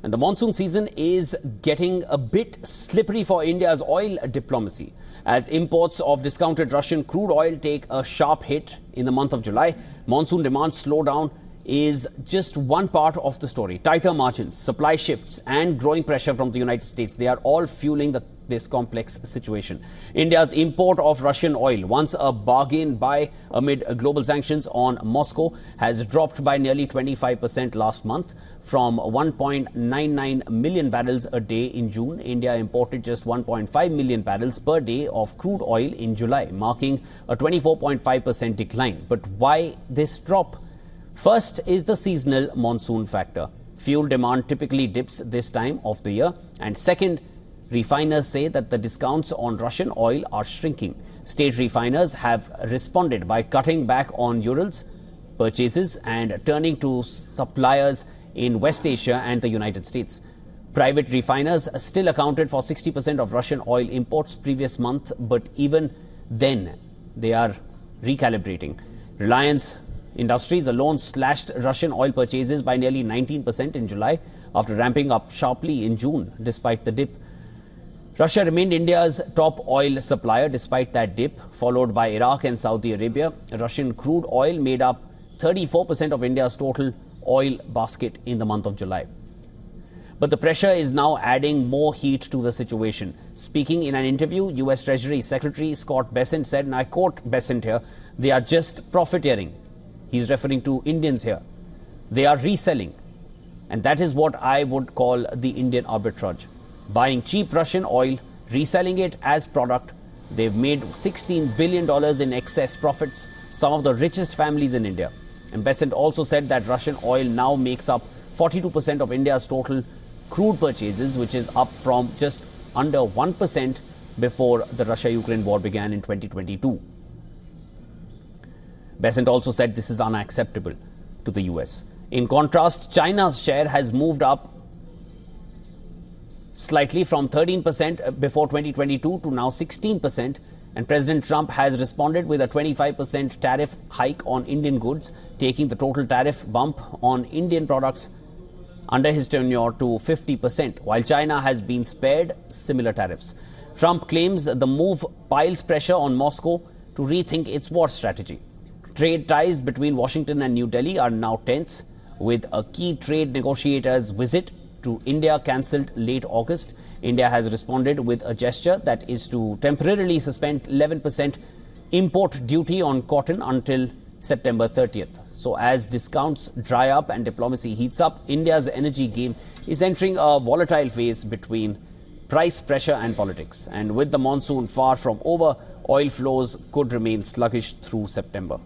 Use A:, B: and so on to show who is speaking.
A: And the monsoon season is getting a bit slippery for India's oil diplomacy, as imports of discounted Russian crude oil take a sharp hit in the month of July. Monsoon demand slowdown is just one part of the story. Tighter margins, supply shifts and growing pressure from the United States, they are all fueling this complex situation. India's import of Russian oil, once a bargain buy amid global sanctions on Moscow, has dropped by nearly 25% last month. From 1.99 million barrels a day in June, India imported just 1.5 million barrels per day of crude oil in July, marking a 24.5% decline. But why this drop? First is the seasonal monsoon factor. Fuel demand typically dips this time of the year. And second, refiners say that the discounts on Russian oil are shrinking. State refiners have responded by cutting back on Urals purchases and turning to suppliers in West Asia and the United States. Private refiners still accounted for 60% of Russian oil imports previous month, but even then they are recalibrating. Reliance Industries alone slashed Russian oil purchases by nearly 19% in July after ramping up sharply in June despite the dip. Russia remained India's top oil supplier despite that dip, followed by Iraq and Saudi Arabia. Russian crude oil made up 34% of India's total oil basket in the month of July. But the pressure is now adding more heat to the situation. Speaking in an interview, U.S. Treasury Secretary Scott Bessent said, and I quote Bessent here, "They are just profiteering." He's referring to Indians here. They are reselling. And that is what I would call the Indian arbitrage. Buying cheap Russian oil, reselling it as product. They've made $16 billion in excess profits, some of the richest families in India. And Bessent also said that Russian oil now makes up 42% of India's total crude purchases, which is up from just under 1% before the Russia-Ukraine war began in 2022. Bessent also said this is unacceptable to the US. In contrast, China's share has moved up slightly from 13% before 2022 to now 16%. And President Trump has responded with a 25% tariff hike on Indian goods, taking the total tariff bump on Indian products under his tenure to 50%, while China has been spared similar tariffs. Trump claims the move piles pressure on Moscow to rethink its war strategy. Trade ties between Washington and New Delhi are now tense, with a key trade negotiator's visit to India cancelled late August. India has responded with a gesture that is to temporarily suspend 11% import duty on cotton until September 30th. So as discounts dry up and diplomacy heats up, India's energy game is entering a volatile phase between price pressure and politics. And with the monsoon far from over, oil flows could remain sluggish through September.